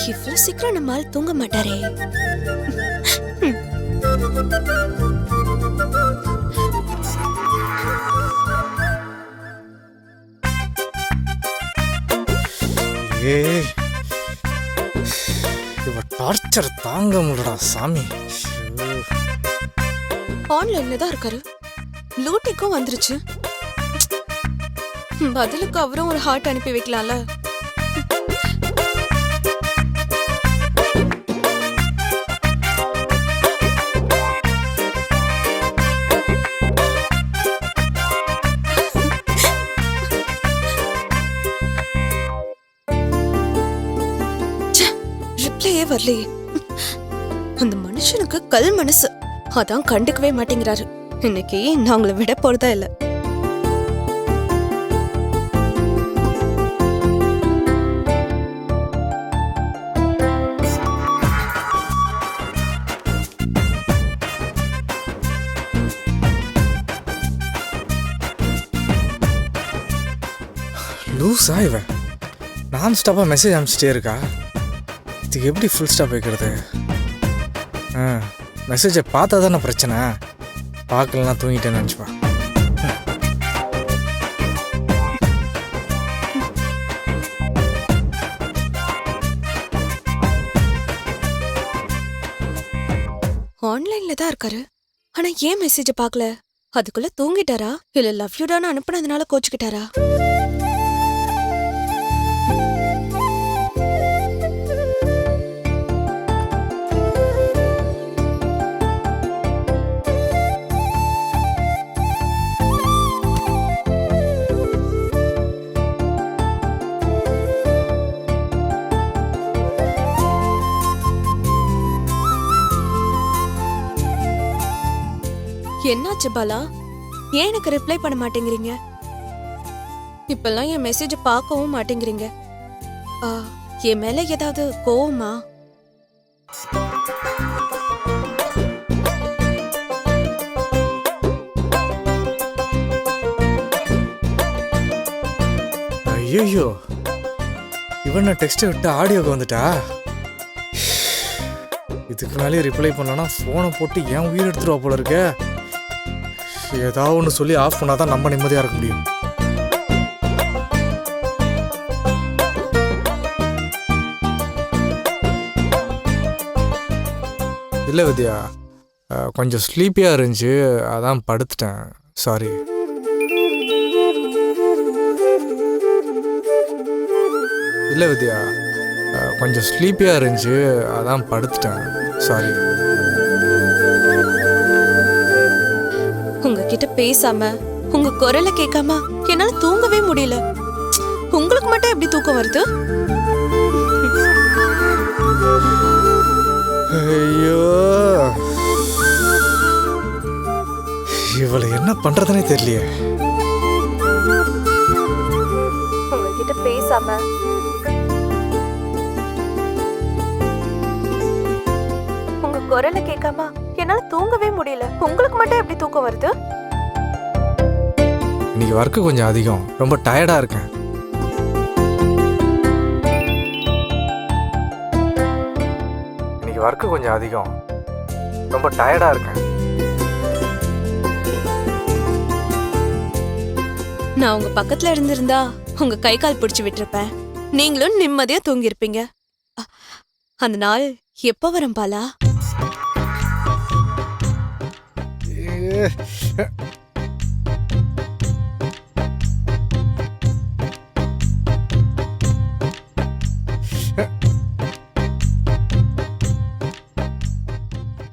இவ்வளவு சீக்கிரம் நம்மால் தூங்க மாட்டாரே. ஏய், இவ டார்ச்சர் தாங்க முடியலடா சாமி. ஆன்லைன்ல தான் இருக்காரு. லூட்டிக்கும் வந்துருச்சு. பதிலுக்கு அவரும் ஒரு ஹார்ட் அனுப்பி வைக்கலாம்ல. ரிப்ளையே வரலையே. அந்த மனுஷனுக்கு கல் மனசு, அதான் கண்டுக்கவே மாட்டேங்கிறாரு. இன்னைக்கு நான் உங்களை விட போறதா இல்ல. லூஸா இவன் நான் ஸ்டாப்பாக மெசேஜ் அனுப்பிச்சிட்டே இருக்கா. இதுக்கு எப்படி ஃபுல் ஸ்டாப் வைக்கிறது? மெசேஜை பார்த்தா தானே பிரச்சனை. பார்க்கலன்னா தூங்கிட்டேன்னு நினச்சிப்பா. ஆன்லைன்ல தான் இருக்காரு. ஆனா ஏன் மெசேஜ பார்க்கல? அதுக்குள்ள தூங்கிட்டாரா இல்ல லவ் யூடான்னு அனுப்புனதுனால கோச்சுக்கிட்டாரா? என்னாச்சு பாலா? ஏன் எனக்கு ரிப்ளை பண்ண மாட்டேங்கிறீங்க? இப்பெல்லாம் என் மெசேஜ் பார்க்கவும் மாட்டேங்கிறீங்க. என் மேல ஏதாவது கோவமா? ஐயோ, இவன் டெக்ஸ்ட்டை விட்டு ஆடியோக்கு வந்துட்டா. இதுக்கு மேலே ரிப்ளை பண்ணலன்னா ஃபோனை போட்டு ஏன் உயிர் எடுத்துருவா போல இருக்க. ஏதாவது ஒன்று சொல்லி ஆஃப் பண்ணாதான் நம்ம நிம்மதியாக இருக்க முடியும். இல்லை வித்யா, கொஞ்சம் ஸ்லீப்பியாக இருந்துச்சு, அதான் படுத்துட்டேன். சாரி. இல்லை வித்யா, கொஞ்சம் ஸ்லீப்பியாக இருந்துச்சு, அதான் படுத்துட்டேன். சாரி. உங்ககிட்ட பேசாம உங்க குரலை கேட்காம என்னால தூங்கவே முடியல. உங்களுக்கு மட்டும் எப்படி தூக்கம் வருது? ஐயோ, இவளை என்ன பண்றதுனே தெரியலையே. உங்ககிட்ட பேசாம உங்க குரலை கேட்காம என்னால தூங்கவே முடியல. உங்களுக்கு மட்டும் எப்படி தூக்கம் வருது? இன்னைக்கு ஒர்க்கு கொஞ்சம் அதிகம், ரொம்ப டயர்டா இருக்கேன். இன்னைக்கு ஒர்க்கு கொஞ்சம் அதிகம், ரொம்ப டயர்டா இருக்கேன். நான் உங்க பக்கத்துல இருந்திருந்தா உங்க கை கால் பிடிச்சு விட்டுருப்பேன். நீங்களும் நிம்மதியா தூங்கி இருப்பீங்க. அந்த நாள் எப்ப வரும் பாலா?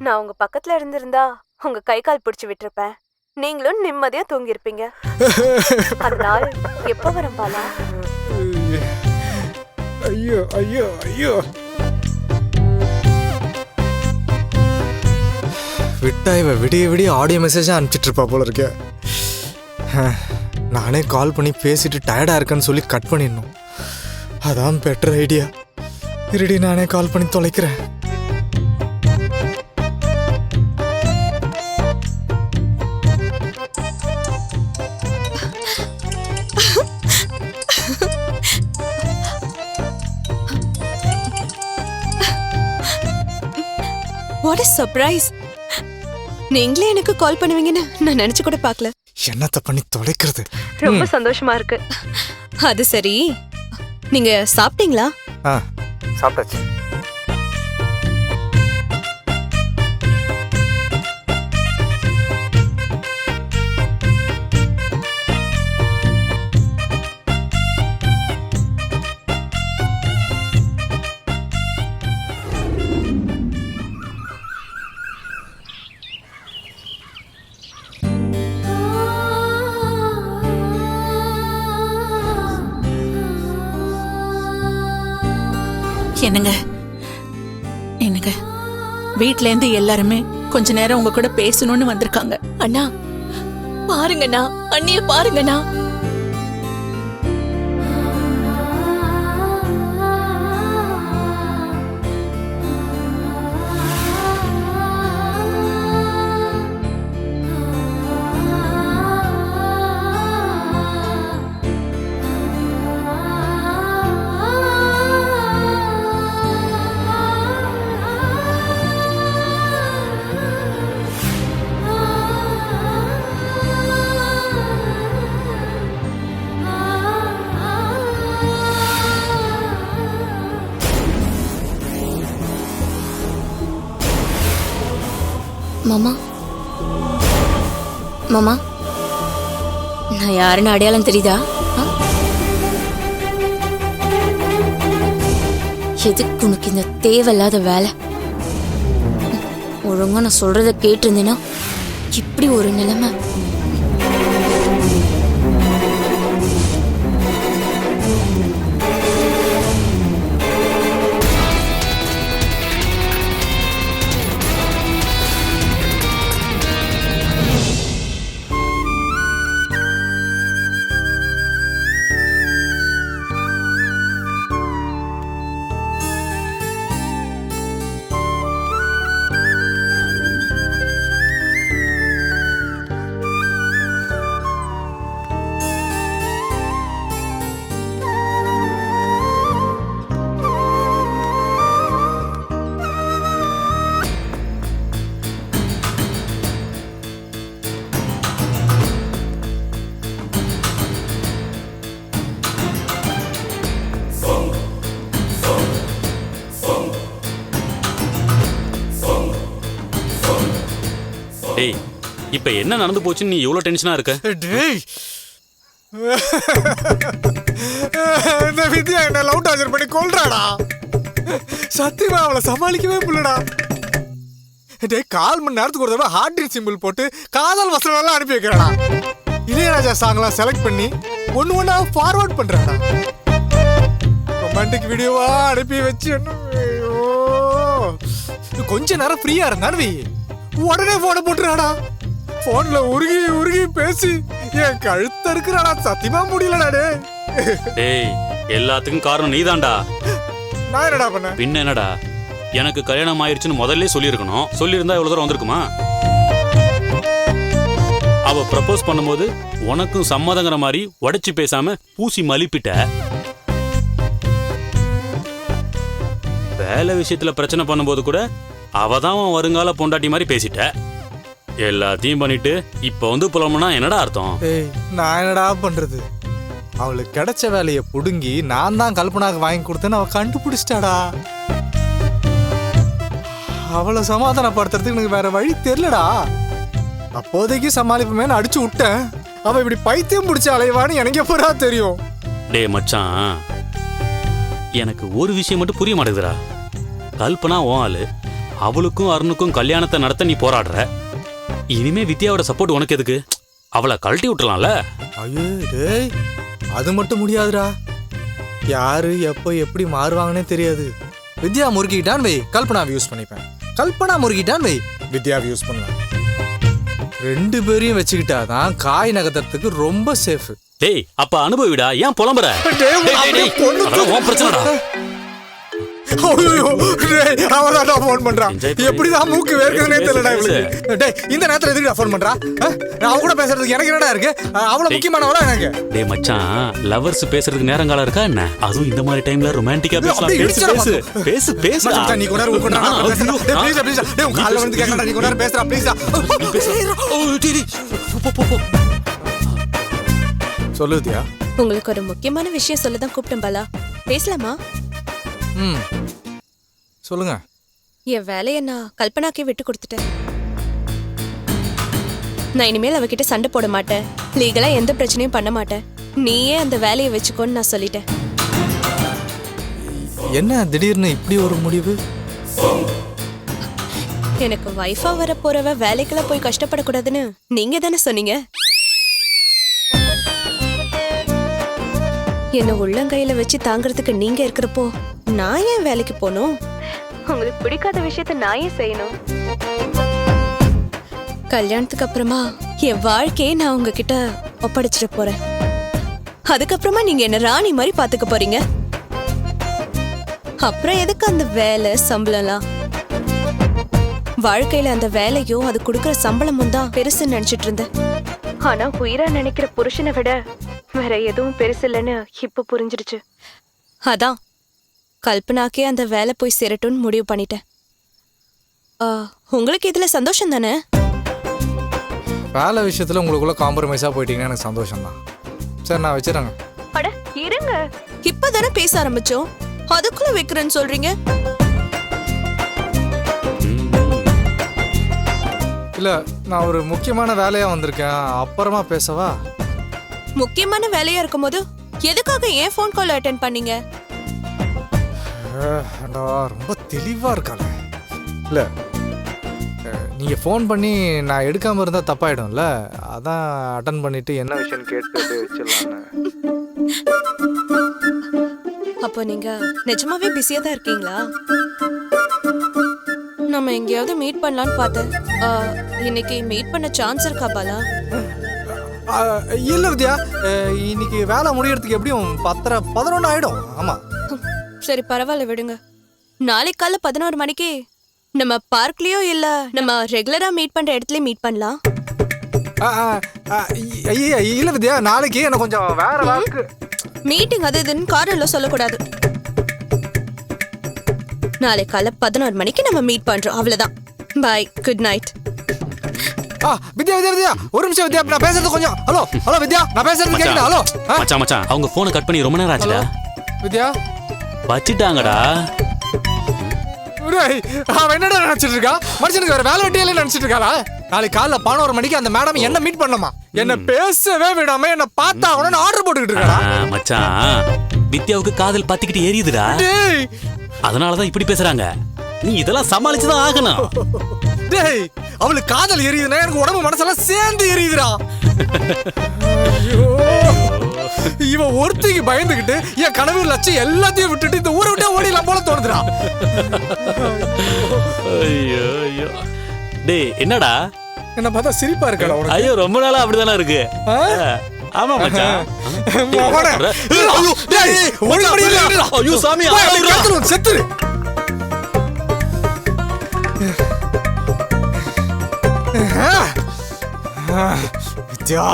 நான் உங்க பக்கத்துல இருந்திருந்தா உங்க கை கால் பிடிச்சு விட்டுருப்பேன். நீங்களும் நிம்மதியா தூங்கி இருப்பீங்க. அந்த நாள் எப்ப வரும் பாலா? ஐயோ ஐயோ ஐயோ, விட்டா இவ விடிய விடிய ஆடியோ மெசேஜாக அனுப்பிச்சிட்டு இருப்பா போல இருக்க. நானே கால் பண்ணி பேசிட்டு டயர்டாக இருக்கேன்னு சொல்லி கட் பண்ணிடணும். அதான் பெட்டர் ஐடியா. இருடி, நானே கால் பண்ணி தொலைக்கிறேன். சர்ப்ரைஸ். நீங்களே எனக்கு கால் பண்ணுவீங்கன்னு நான் நினைச்சு கூட பார்க்கல. என்னத்த பண்ணி தொலைக்கிறது. ரொம்ப சந்தோஷமா இருக்கு. அது சரி, நீங்க சாப்பிட்டீங்களா? சாப்பிட்டாச்சு. என்னங்க என்னங்க வீட்ல இருந்து எல்லாருமே கொஞ்ச நேரம் உங்க கூட பேசணும்னு வந்திருக்காங்க. அண்ணா பாருங்கண்ணா, அண்ணிய பாருங்கண்ணா. மாமா மாமா, நான் யாருன்னு அடையாளம் தெரியுதா? எதுக்கு உனக்கு இந்த தேவையில்லாத வேலை? ஒழுங்கா நான் சொல்றத கேட்டிருந்தேன்னா இப்படி ஒரு நிலைமை. டேய், இப்ப என்ன நடந்து போச்சுன்னு நீ இவ்வளவு டென்ஷனா இருக்க? டேய், இந்த வித்யா என்ன லவ் டார்ச்சர் பண்ணி கொல்றாடா. சத்தியமா அவளை சமாளிக்கவே முடியலடா. டேய், 4 மணி நேரத்துக்கு ஒரு தடவை ஹார்ட் ரீட் சிம்பிள் போட்டு காதல் வசனம் எல்லாம் அனுப்பி வைக்கிறாடா. இளையராஜா சாங்லாம் செலக்ட் பண்ணி ஒன்னு ஒன்னா ஃபார்வர்ட் பண்றாடா. ரொமான்டிக் வீடியோவா அனுப்பி வச்சு கொஞ்ச நேரம் ஃப்ரீயா இருந்தானு உடனே போன போட்டுறாடா. போன்ல உருகி உருகி பேசி என் கழுத்த இருக்கிறாடா. சத்தியமா முடியலடா. டேய், எல்லாத்துக்கும் காரணம் நீதான்டா. நான் என்னடா பண்ண? பின்ன என்னடா, எனக்கு கல்யாணம் ஆயிருச்சுன்னு முதல்ல சொல்லியிருக்கணும். சொல்லியிருந்தா இவ்வளவு தூரம் வந்திருக்குமா? அவ ப்ரப்போஸ் பண்ணும்போது உனக்கும் சம்மதங்கிற மாதிரி உடைச்சு பேசாம பூசி மலிப்பிட்ட. வேலை விஷயத்துல பிரச்சனை பண்ணும்போது கூட அவதான் வருங்கால பொண்டாட்டி மாதிரி பேசிட்ட. எல்லாத்தையும் பண்ணிட்டு இப்ப வந்து புலம்புனா என்னடா அர்த்தம்? நான் என்னடா பண்றது? அவளுக்கு கிடைச்ச வேலையை புடுங்கி நான் தான் கல்பனாக்கு வாங்கி கொடுத்தேன்னு அவ கண்டுபிடிச்சிட்டாடா. அவளை சமாதானப்படுத்துறதுக்கு எனக்கு வேற வழி தெரியலடா. அப்போதைக்கு சமாளிப்புமே அடிச்சு விட்டேன். அவ இப்படி பைத்தியம் பிடிச்ச அலைவான்னு எனக்கு எப்படா தெரியும்? டே மச்சான், எனக்கு ஒரு விஷயம் மட்டும் புரிய மாட்டேங்குதுடா. கல்பனா உன் ஆளு, அவளுக்கும் அருணுக்கும் கல்யாணத்தை நடத்த நீ போராடுற. இனிமே வித்யாவோட சப்போர்ட் உனக்கு எதுக்கு? அவளை கழட்டி விட்டுலாம்ல. ஐயோ டேய், அது மட்டும் முடியாதுடா. யாரு எப்போ எப்படி மாறுவாங்கன்னே தெரியாது. வித்யா முறுக்கிட்டான் வை, கல்பனாவை யூஸ் பண்ணிப்பேன். கல்பனா முறுக்கிட்டான் வை, வித்யாவை யூஸ் பண்ணுவேன். 2 பேரையும் வச்சுக்கிட்டாதான் காய் நகர்த்துறதுக்கு ரொம்ப சேஃப். டேய், அப்ப அனுபவிடா, ஏன் புலம்புற? பிரச்சனைடா. ஐயோ, டேய், அவன் தான் ஃபோன் பண்றான். Enjoy பண்ணு. எப்படிதான் மூக்கு வேர்க்குதுனே தெரியலடா பேசு. இவளுக்கு. டேய், இந்த நேரத்துல எதுக்குடா ஃபோன் பண்றா? அவ கூட பேசுறதுக்கு எனக்கு என்னடா இருக்கு? அவ்வளவு முக்கியமானவளா எனக்கு? டேய் மச்சான், லவர்ஸ் பேசுறதுக்கு நேரங்காலம் இருக்கா என்ன? அதுவும் இந்த மாதிரி டைம்ல ரொமான்டிக்கா பேசலாம். அப்படியே பேசு இடிச்சிட பேசு பேசு பேசு. மச்சான், நீ கொஞ்ச நேரம் உட்கார்றா, நான் பேசுறேன். டேய், ப்ளீஸ் ப்ளீஸ். டேய், உன் கால்ல வந்து கேக்குறேன்டா, நீ கொஞ்ச நேரம் பேசுறா, ப்ளீஸ். சொல்லு வித்யா. உங்களுக்கு ஒரு முக்கியமான விஷயம் சொல்ல தான் கூப்பிட்டேன் பாலா. பேசலாமா? ம், சொல்லுங்க. என் வேலையை நான் கல்பனாக்கே விட்டு கொடுத்துட்டேன். நான் இனிமேல் அவகிட்ட சண்டை போட மாட்டேன், லீகலா எந்த பிரச்சனையும் பண்ண மாட்டேன். நீயே அந்த வேலையை வச்சுக்கோன்னு நான் சொல்லிட்டேன். என்ன திடீர்னு இப்படி ஒரு முடிவு? எனக்கு வைஃபா வர போறவ வேலைக்கெல்லாம் போய் கஷ்டப்படக்கூடாதுன்னு நீங்க தானே சொன்னீங்க. என்ன உள்ளங்கையில வச்சு தாங்கிறதுக்கு நீங்க இருக்கிறப்போ நான் ஏன் வேலைக்கு போகணும்? உங்களுக்கு பிடிக்காத விஷயத்த நான் ஏன் செய்யணும்? கல்யாணத்துக்கு அப்புறமா என் வாழ்க்கையை நான் உங்ககிட்ட ஒப்படைச்சிட போறேன். அதுக்கப்புறமா நீங்க என்ன ராணி மாதிரி பாத்துக்க போறீங்க. அப்புறம் எதுக்கு அந்த வேலை சம்பளம்லாம்? வாழ்க்கையில அந்த வேலையும் அது கொடுக்கற சம்பளமும் தான் பெருசுன்னு நினைச்சிட்டு இருந்தேன். ஆனா உயிரா நினைக்கிற புருஷனை விட வேற எதுவும் பெருசு இல்லைன்னு இப்ப புரிஞ்சிடுச்சு. அதான் கல்பனாக்கே அந்த வேலை போய் சேரட்டும்னு முடிவு பண்ணிட்டேன். உங்களுக்கு இதுல சந்தோஷம் தானே? வேலை விஷயத்துல உங்களுக்குள்ள காம்ப்ரமைஸா போயிட்டீங்கன்னா எனக்கு சந்தோஷம் தான். சரி, நான் வச்சிடறேங்க. அட இருங்க, இப்பதானே பேச ஆரம்பிச்சோம், அதுக்குள்ள வைக்கிறேன்னு சொல்றீங்க. இல்ல, நான் ஒரு முக்கியமான வேலையா வந்திருக்கேன், அப்புறமா பேசவா? முக்கியமான வேலையா இருக்கும்போது எதுக்காக ஏன் ஃபோன் கால் அட்டென்ட் பண்ணீங்க? ஏண்டா, ரொம்ப தெளிவா இருக்காங்க. இல்ல, நீங்க ஃபோன் பண்ணி நான் எடுக்காம இருந்தா தப்பாயிடும்ல, அதான் அட்டன் பண்ணிட்டு என்ன விஷயம் கேட்டு வச்சிடலான்னு. அப்போ நீங்க நிஜமாவே பிஸியா தான் இருக்கீங்களா? நம்ம எங்கேயாவது மீட் பண்ணலான்னு பார்த்தேன். இன்னைக்கு மீட் பண்ண சான்ஸ் இருக்கா பாலா? இல்ல வித்யா, இன்னைக்கு வேலை முடியறதுக்கு எப்படியும் 10:11 ஆயிடும். ஆமா, சரி பரவாயில்ல விடுங்க. நாளைக்கு காலைல 11 மணிக்கு நம்ம பார்க்லயோ இல்ல நம்ம ரெகுலரா மீட் பண்ற இடத்துல மீட் பண்ணலாம். இல்ல வித்யா, நாளைக்கு எனக்கு கொஞ்சம் வேற வாக்கு. மீட்டிங் அது இதுன்னு காரணம் சொல்லக்கூடாது. நாளைக்கு காலைல 11 மணிக்கு நம்ம மீட் பண்றோம், அவ்வளவுதான். பாய், குட் நைட். வித்யா வித்யா வித்யா, ஒரு நிமிஷம் வித்யா, நான் பேசுறது கொஞ்சம். ஹலோ ஹலோ வித்யா, நான் பேசுறது கேக்குதா? ஹலோ மச்சான் மச்சான், அவங்க போனை கட் பண்ணி ரொம்ப நேரம் ஆச்சுடா. வித்யா வச்சிட்டாங்கடா. டேய், அவன் என்னடா நினைச்சிட்டு இருக்கா? மனுஷனுக்கு வேற வேலை வெட்டியாலே நினைச்சிட்டு இருக்காளா? நாளைக்கு காலைல 11 மணிக்கு அந்த மேடம் என்ன மீட் பண்ணலாமா? என்ன பேசவே விடாம என்ன பார்த்தா அவன ஆர்டர் போட்டுக்கிட்டு இருக்காடா. மச்சான், வித்யாவுக்கு காதல் பத்திக்கிட்டு எரியுதுடா. டேய், அதனாலதான் இப்படி பேசுறாங்க. நீ இதெல்லாம் சமாளிச்சுதான் ஆகணும். டேய், அவளுக்கு காதல் எரியுதுன்னா எனக்கு உடம்பு மனசெல்லாம் சேர்ந்து எரியுதுடா. ஐயோ, இவன் ஒருத்திக்கு பயந்துகிட்டு என் கனவு லட்சம் எல்லாத்தையும் விட்டுட்டு இந்த ஊரை விட்டே ஓடிடலாம் போல தோணுதுடா. ஐயோ ஐயோ. டேய், என்னடா என்ன பார்த்தா சிரிப்பா இருக்கடா உனக்கு? ஐயோ, ரொம்ப நாளா அப்படிதானே இருக்கு. ஆமா மச்சான். மகனே. ஐயோ, டேய், ஒரு மணி இல்லடா. ஐயோ சாமி, செத்துரு. வித்யா,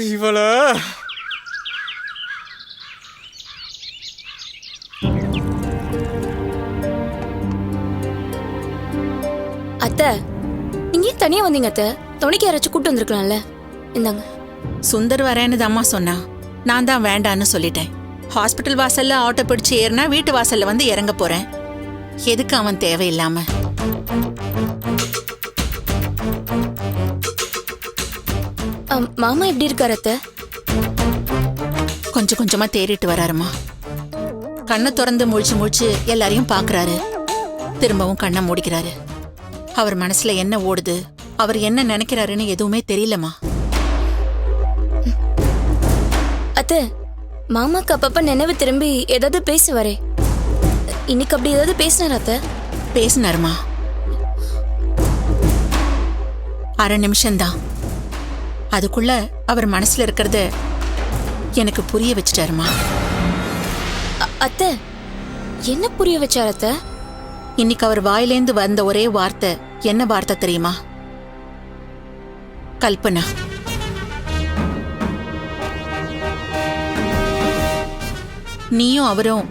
இவள அத்தை, நீங்க ஏன் தனியா வந்தீங்க அத்தை? துணைக்கு யாராச்சும் கூட்டு வந்திருக்கலாம்ல. இந்தாங்க. சுந்தர் வரேன்னு அம்மா சொன்னா, நான் தான் வேண்டான்னு சொல்லிட்டேன். ஹாஸ்பிட்டல் வாசல்ல ஆட்டோ பிடிச்சு ஏறினா வீட்டு வாசல்ல வந்து இறங்க போறேன். எதுக்கு அவன் தேவையில்லாம? மாமா எப்படி இருக்காரு அத்தை? கொஞ்சம் கொஞ்சமா தேறிட்டு வராருமா. கண்ணை திறந்து முழிச்சு முழிச்சு எல்லாரையும் பாக்குறாரு, திரும்பவும் கண்ணை மூடிக்கிறாரு. அவர் மனசுல என்ன ஓடுது, அவர் என்ன நினைக்கிறாருன்னு எதுவுமே தெரியலமா. அத்தை, மாமாக்கு அப்பப்ப நினைவு திரும்பி ஏதாவது பேசுவாரே, இன்னைக்கு அப்படி ஏதாவது பேசினார் அத்தை? பேசினாருமா, அரை நிமிஷம்தான். அதுக்குள்ள அவர் மனசுல இருக்கிறத எனக்கு புரிய வச்சுட்டாருமா. அத்தை என்ன புரிய வச்சார் அத்தை? இன்னைக்கு அவர் வாயிலேந்து வந்த ஒரே வார்த்தை என்ன வார்த்தை தெரியுமா? கல்பனா. நீயும் அவரும்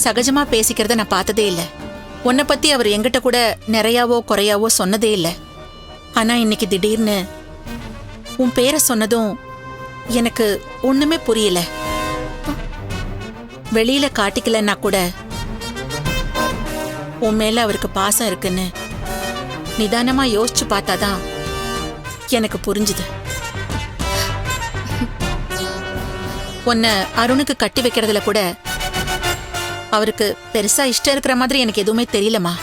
சகஜமா பேசிக்கிறத நான் பார்த்ததே இல்ல. உன்னை பத்தி அவர் எங்கிட்ட கூட நிறையாவோ குறையாவோ சொன்னதே இல்ல. ஆனா இன்னைக்கு திடீர்னு உன் பேரை சொன்னதும் எனக்கு ஒண்ணுமே புரியல. வெளியில காட்டிக்கலன்னா கூட உன் மேல அவருக்கு பாசம் இருக்குன்னு நிதானமா யோசிச்சு பார்த்தாதான் எனக்கு புரிஞ்சுது. உன்னை அருணுக்கு கட்டி வைக்கிறதுல கூட அவருக்கு பெருசா இஷ்டம் இருக்கிற மாதிரி எனக்கு எதுவுமே தெரியலமா.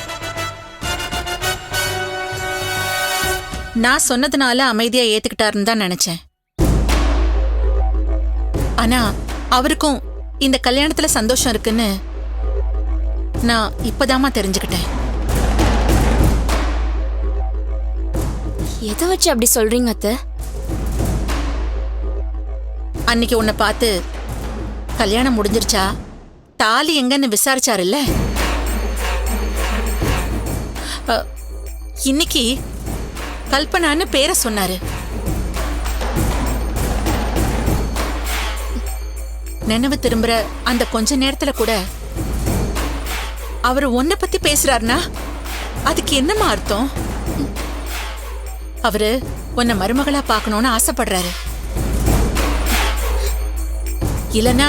நான் சொன்னதுனால அமைதியா ஏத்துக்கிட்டாருன்னு தான் நினைச்சேன். ஆனா அவருக்கும் இந்த கல்யாணத்துல சந்தோஷம் இருக்குன்னு நான் இப்பதாமா தெரிஞ்சுக்கிட்டேன். எதை வச்சு அப்படி சொல்றீங்க அத்தை? அன்னைக்கு உன்னை பார்த்து கல்யாணம் முடிஞ்சிருச்சா தாலி எங்கன்னு விசாரிச்சாருல்ல, இன்னைக்கு கல்பனான்னு பேரை சொன்னாரு. நினைவு திரும்புற அந்த கொஞ்ச நேரத்துல கூட அவர் உன்னை பத்தி பேசுறாருனா அதுக்கு என்னமா அர்த்தம்? அவரு உன்னை மருமகளா பார்க்கணும்னு ஆசைப்படுறாரு. இல்லனா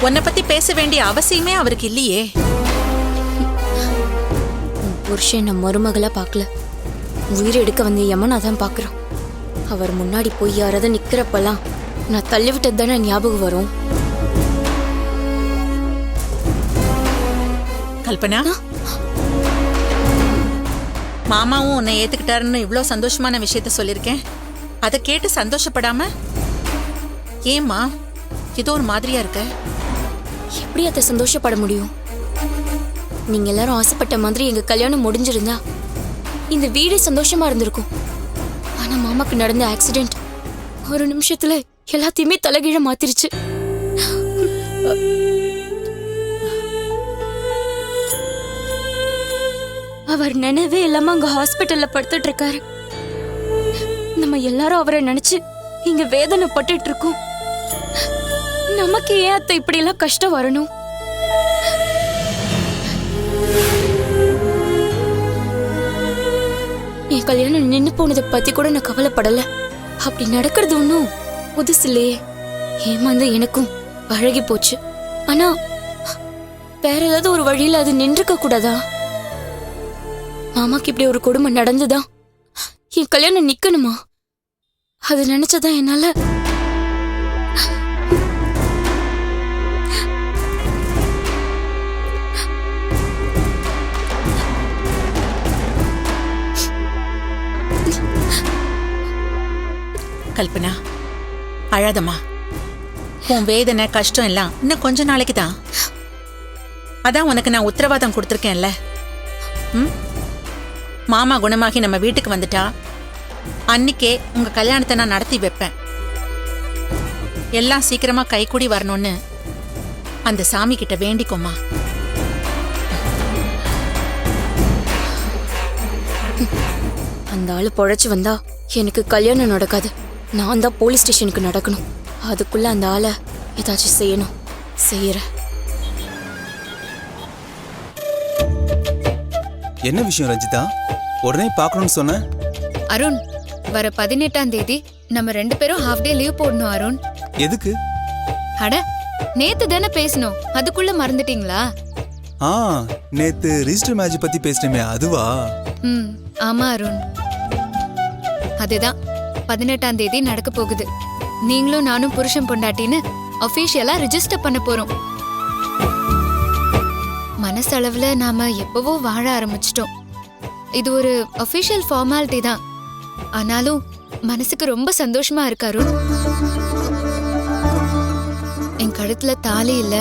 உன்னை பத்தி பேச வேண்டிய அவசியமே அவருக்கு இல்லையே. புருஷன் நம்ம மருமகளா பார்க்கல, உயிர் எடுக்க வந்த யமனா தான் பாக்குறோம். அவர் முன்னாடி போய் யாராவது நிக்கிறப்பெல்லாம் நான் தள்ளிவிட்டது தானே ஞாபகம் வரும். கல்பனா, மாமாவும் உன்னை ஏத்துக்கிட்டாருன்னு இவ்ளோ சந்தோஷமான விஷயத்த சொல்லிருக்கேன். அதை கேட்டு சந்தோஷப்படாம ஏம்மா ஏதோ ஒரு மாதிரியா இருக்க? எப்படி அதை சந்தோஷப்பட முடியும்? நீங்க எல்லாரும் ஆசைப்பட்ட மாதிரி எங்க கல்யாணம் முடிஞ்சிருந்தா இந்த வீடே சந்தோஷமா இருந்திருக்கும். ஆனா மாமாக்கு நடந்த ஆக்சிடென்ட் ஒரு நிமிஷத்துல எல்லாத்தையுமே தலைகீழ மாத்திருச்சு. அவர் நினைவே இல்லாம அங்க ஹாஸ்பிட்டல்ல படுத்துட்டு இருக்காரு. நம்ம எல்லாரும் அவரை நினைச்சு இங்க வேதனைப்பட்டுட்டு இருக்கோம். நமக்கு ஏன் அத்தை இப்படி எல்லாம் கஷ்டம் வரணும்? என் கல்யாணம் நின்னு போனதை பத்தி கூட நான் கவலைப்படல. அப்படி நடக்கிறது ஒன்னும் புதுசு இல்லையே. ஏமாந்த எனக்கும் பழகி போச்சு. ஆனா வேற ஏதாவது ஒரு வழியில அது நின்றுக்க கூடாதா? மாமாக்கு இப்படி ஒரு கொடுமை நடந்துதா என் கல்யாணம் நிக்கணுமா? அது நினைச்சதான் என்னால கல்பனா, அழாதம்மா. உன் வேதனை கஷ்டம் எல்லாம் இன்னும் கொஞ்ச நாளைக்கு தான். அதான் உனக்கு நான் உத்தரவாதம் கொடுத்துருக்கேன்ல. மாமா குணமாகி நம்ம வீட்டுக்கு வந்துட்டா அன்னைக்கே உங்க கல்யாணத்தை நான் நடத்தி வைப்பேன். எல்லாம் சீக்கிரமா கைகூடி வரணும்னு அந்த சாமி கிட்ட வேண்டிக்கோமா. அந்த ஆளு பொழைச்சு வந்தா எனக்கு கல்யாணம் நடக்காது. நான் தான் போலீஸ் ஸ்டேஷனுக்கு நடக்கணும். அதுக்குள்ள அந்த ஆளை ஏதாச்சும் செய்யணும். செய்யறேன். என்ன விஷயம் ரஞ்சிதா? உடனே பார்க்கணும்னு சொன்ன. அருண், வர 18ஆம் தேதி நம்ம 2 பேரும் ஹாஃப் டே லீவ் போடணும். அருண், எதுக்கு? அட நேத்து தானே பேசணும், அதுக்குள்ள மறந்துட்டீங்களா? நேத்து ரிஜிஸ்டர் மேட்ச் பத்தி பேசினமே அதுவா? ஆமா அருண், அதுதான் 18ஆம் தேதி நடக்க போகுது. நீங்களும் நானும் புருஷன் பொண்டாட்டின்னு அபிஷியலா ரிஜிஸ்டர் பண்ண போறோம். மனசளவுல நாம எப்பவோ வாழ ஆரம்பிச்சிட்டோம். இது ஒரு அபிஷியல் ஃபார்மாலிட்டி தான். ஆனாலும் மனசுக்கு ரொம்ப சந்தோஷமா இருக்கு அருண். என் கழுத்துல தாலி இல்ல,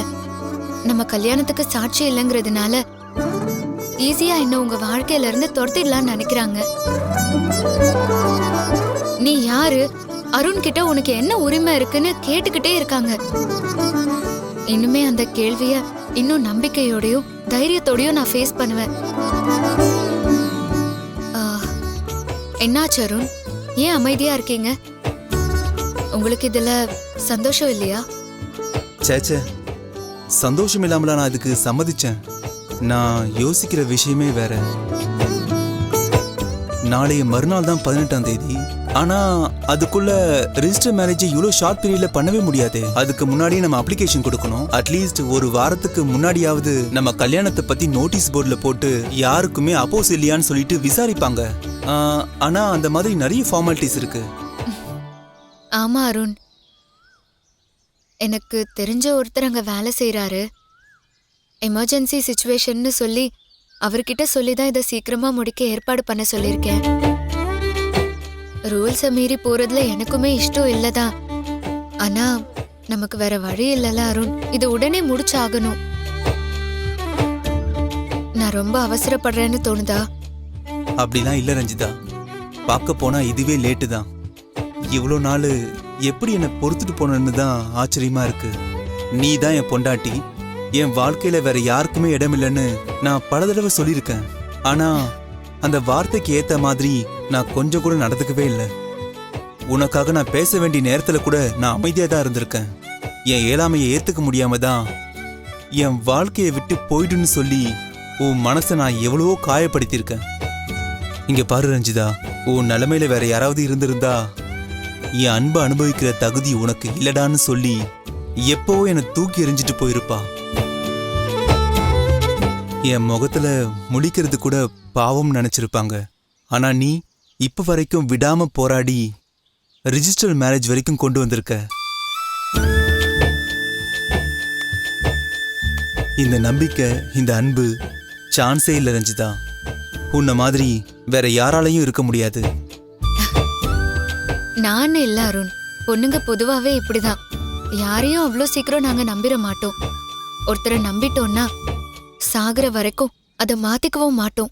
நம்ம கல்யாணத்துக்கு சாட்சி இல்லைங்கிறதுனால ஈஸியா என்ன உங்க வாழ்க்கையில இருந்து துரத்திடலாம்னு நினைக்கிறாங்க. நீ யாரு, அருண் கிட்ட உனக்கு என்ன உரிமை இருக்குன்னு கேட்டுக்கிட்டே இருக்காங்க. இனிமே அந்த கேள்விய இன்னும் நம்பிக்கையோடயும் தைரியத்தோடயும் நான் ஃபேஸ் பண்ணுவேன். என்னாச்சு அருண், ஏன் அமைதியா இருக்கீங்க? உங்களுக்கு இதுல சந்தோஷம் இல்லையா? சேச்சே, சந்தோஷம் இல்லாமல நான் இதுக்கு சம்மதிச்சேன். நான் யோசிக்கிற விஷயமே வேற. நாளைய மறுநாள் தான் 18ஆம் தேதி. ஆனா அதுக்குள்ள ரெஜிஸ்டர் மேரேஜ் இவ்வளவு ஷார்ட் பீரியட்ல பண்ணவே முடியாது. அதுக்கு முன்னாடியே நம்ம அப்ளிகேஷன் கொடுக்கணும். அட்லீஸ்ட் ஒரு வாரத்துக்கு முன்னாடியாவது நம்ம கல்யாணத்தை பத்தி நோட்டீஸ் போர்டுல போட்டு யாருக்குமே அப்போஸ் இல்லையான்னு சொல்லிட்டு விசாரிப்பாங்க. ஆனா அந்த மாதிரி நிறைய ஃபார்மாலிட்டிஸ் இருக்கு. ஆமா அருண், எனக்கு தெரிஞ்ச ஒருத்தர் அங்க வேலை செய்யறாரு. எமர்ஜென்சி சிச்சுவேஷன்னு சொல்லி அவர்கிட்ட சொல்லிதான் இதை சீக்கிரமா முடிக்க ஏற்பாடு பண்ண சொல்லியிருக்கேன். ரூல்ஸை மீறி போறதுல எனக்குமே இஷ்டம் இல்லதான். ஆனா நமக்கு வேற வழி இல்லல அருண், இது உடனே முடிச்சாகணும். நான் ரொம்ப அவசரப்படுறேன்னு தோணுதா? அப்படிலாம் இல்ல ரஞ்சிதா. பார்க்க போனா இதுவே லேட்டு தான். இவ்வளோ நாள் எப்படி என்னை பொறுத்துட்டு போனன்னு தான் ஆச்சரியமா இருக்கு. நீ தான் என் பொண்டாட்டி, என் வாழ்க்கையில வேற யாருக்குமே இடம் இல்லைன்னு நான் பல தடவை சொல்லியிருக்கேன். ஆனா அந்த வார்த்தைக்கு ஏத்த மாதிரி நான் கொஞ்சம் கூட நடந்துக்கவே இல்லை. உனக்காக நான் பேச வேண்டிய நேரத்துல கூட நான் அமைதியா தான் இருந்திருக்கேன். என் ஏழாமையை ஏத்துக்க முடியாம தான் என் வாழ்க்கையை விட்டு போயிடுன்னு சொல்லி உன் மனசை நான் எவ்வளவோ காயப்படுத்தியிருக்கேன். இங்க பாரு ரஞ்சிதா, உன் நிலைமையில வேற யாராவது இருந்திருந்தா என் அன்பை அனுபவிக்கிற தகுதி உனக்கு இல்லடான்னு சொல்லி எப்பவோ என்னை தூக்கி எறிஞ்சிட்டு போயிருப்பா. என் முகத்துல முழிக்கிறது கூட பாவம் நினைச்சிருப்பாங்க. ஆனா நீ இப்ப வரைக்கும் விடாம போராடி ரிஜிஸ்டர் மேரேஜ் வரைக்கும் கொண்டு வந்திருக்க. இந்த நம்பிக்கை, இந்த அன்பு சான்ஸே இல்லை ரஞ்சிதா. உன்ன மாதிரி வேற யாராலையும் இருக்க முடியாது. நான் இல்ல அருண், பொண்ணுங்க பொதுவாவே இப்படிதான். யாரையும் அவ்வளோ சீக்கிரம் நாங்க நம்பிட மாட்டோம். ஒருத்தரை நம்பிட்டோம்னா சாகுற வரைக்கும் அதை மாத்திக்கவும் மாட்டோம்.